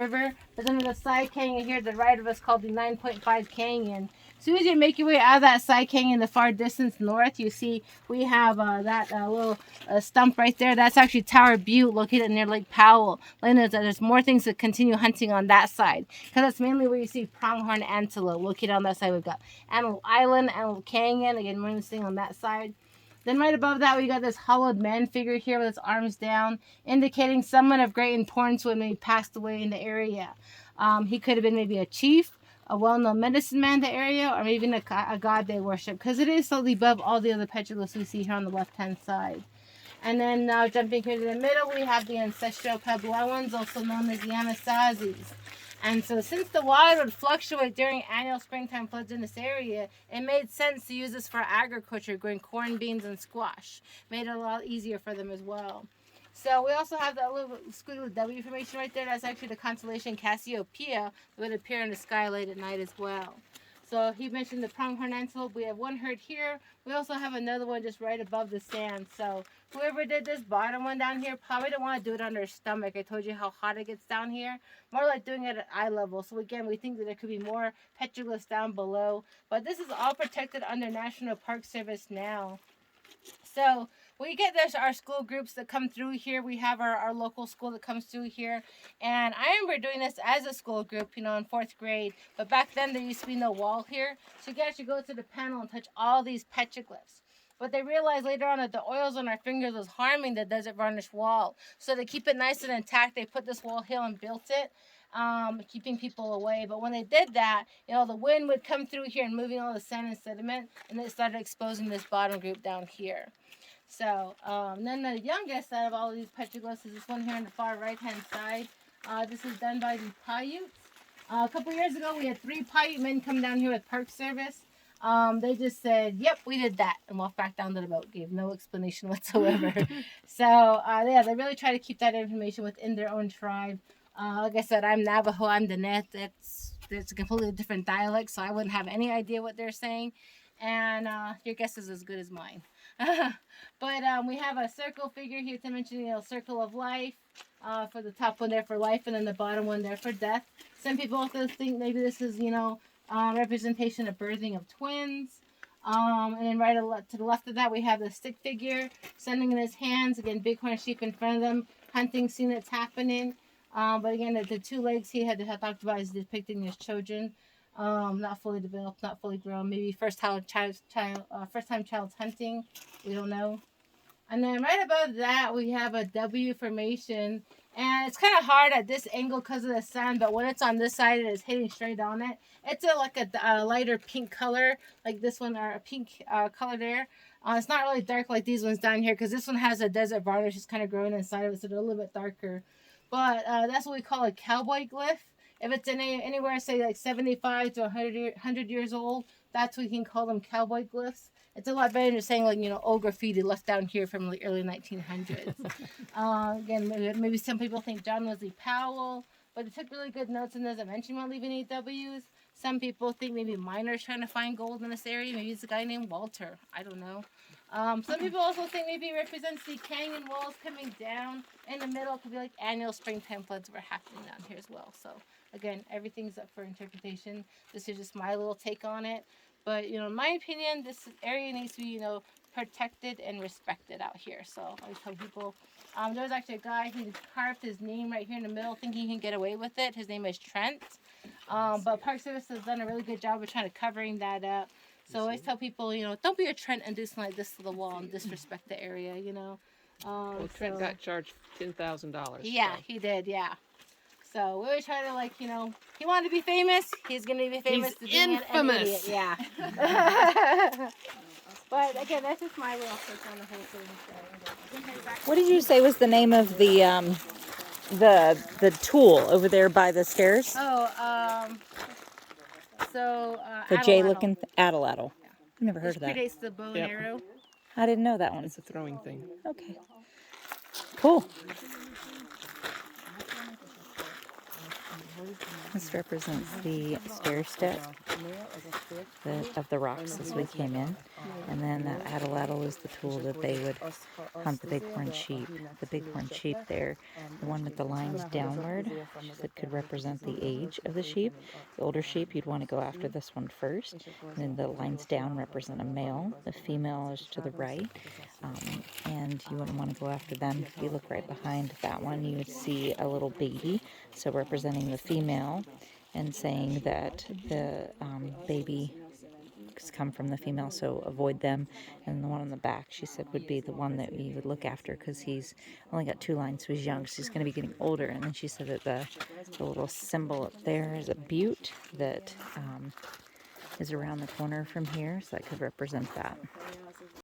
river. But then the side canyon here, the right of us, called the 9.5 Canyon. As soon as you make your way out of that side canyon, the far distance north, you see we have that little stump right there. That's actually Tower Butte, located near Lake Powell. There's more things to continue hunting on that side, because that's mainly where you see pronghorn antelope located on that side. We've got Antelope Island, Antelope Canyon, again, we're seeing on that side. Then right above that, we got this hollowed man figure here with his arms down, indicating someone of great importance when he passed away in the area. He could have been maybe a chief, a well-known medicine man in the area, or maybe a god they worship, because it is slightly above all the other petroglyphs we see here on the left-hand side. And then now jumping here to the middle, we have the ancestral Puebloans, also known as the Anasazis. And so since the water would fluctuate during annual springtime floods in this area, it made sense to use this for agriculture, growing corn, beans, and squash. Made it a lot easier for them as well. So we also have that little squiggly W formation right there. That's actually the constellation Cassiopeia. It would appear in the sky late at night as well. So he mentioned the pronghorn antelope. We have one herd here. We also have another one just right above the sand. So whoever did this bottom one down here probably didn't want to do it on their stomach. I told you how hot it gets down here. More like doing it at eye level. So again, we think that there could be more petroglyphs down below. But this is all protected under National Park Service now. So we get our school groups that come through here. We have our local school that comes through here. And I remember doing this as a school group, in 4th grade. But back then, there used to be no wall here. So you can actually go to the panel and touch all these petroglyphs. But they realized later on that the oils on our fingers was harming the desert varnish wall. So to keep it nice and intact, they put this wall here and built it, keeping people away. But when they did that, the wind would come through here and moving all the sand and sediment, and it started exposing this bottom group down here. So then the youngest out of all of these petroglyphs is this one here on the far right-hand side. This is done by the Paiutes. A couple years ago, we had 3 Paiute men come down here with Park Service. They just said, yep, we did that, and walked back down to the boat. Gave no explanation whatsoever. So, yeah, they really try to keep that information within their own tribe. Like I said, I'm Navajo, I'm Diné. That's a completely different dialect, so I wouldn't have any idea what they're saying. And your guess is as good as mine. But we have a circle figure here to mention, circle of life. For the top one there for life, and then the bottom one there for death. Some people also think maybe this is, representation of birthing of twins. And then right to the left of that, we have the stick figure, sending in his hands. Again, bighorn sheep in front of them, hunting scene that's happening. But again, the 2 legs he had talked about is depicting his children. Not fully developed, not fully grown. Maybe first time child's hunting. We don't know. And then right above that, we have a W formation. And it's kind of hard at this angle because of the sun, but when it's on this side and it's hitting straight on it, it's like a lighter pink color, like this one, or a pink color there. It's not really dark like these ones down here, because this one has a desert varnish. It's kind of growing inside of it, so they're a little bit darker. But that's what we call a cowboy glyph. If it's anywhere, say like 75 to 100 years old, that's what we can call them, cowboy glyphs. It's a lot better than just saying, like, old graffiti left down here from the early 1900s. Again, maybe some people think John Wesley Powell, but it took really good notes and doesn't mention about leaving any W's. Some people think maybe miners trying to find gold in this area. Maybe it's a guy named Walter. I don't know. Some people also think maybe it represents the canyon walls coming down. In the middle, it could be like annual springtime floods were happening down here as well. So, again, everything's up for interpretation. This is just my little take on it. But, in my opinion, this area needs to be, protected and respected out here. So I always tell people, there was actually a guy who carved his name right here in the middle, thinking he can get away with it. His name is Trent. But Park Service has done a really good job of trying to covering that up. So I always tell people, don't be a Trent and do something like this to the wall and disrespect the area, Well, Trent got charged $10,000. Yeah, so. he did, yeah. So we always try to, he wanted to be famous. He's going to be famous. He's infamous. An idiot. Yeah. But again, that's just my little take on the whole thing. What did you say was the name of the tool over there by the stairs? Oh, the J-looking atlatl. Yeah. I've never heard of that. Predates the bow and arrow. I didn't know that one. It's a throwing thing. Okay. Cool. This represents the stair step. of the rocks as we came in. And then that atlatl is the tool that they would hunt the bighorn sheep. The bighorn sheep there, the one with the lines downward, she said could represent the age of the sheep. The older sheep, you'd want to go after this one first. And then the lines down represent a male. The female is to the right. And you wouldn't want to go after them. If you look right behind that one, you would see a little baby, so representing the female and saying that the baby has come from the female, so avoid them. And the one on the back, she said, would be the one that you would look after because he's only got 2 lines, so he's young, so he's going to be getting older. And then she said that the little symbol up there is a butte that is around the corner from here, so that could represent that.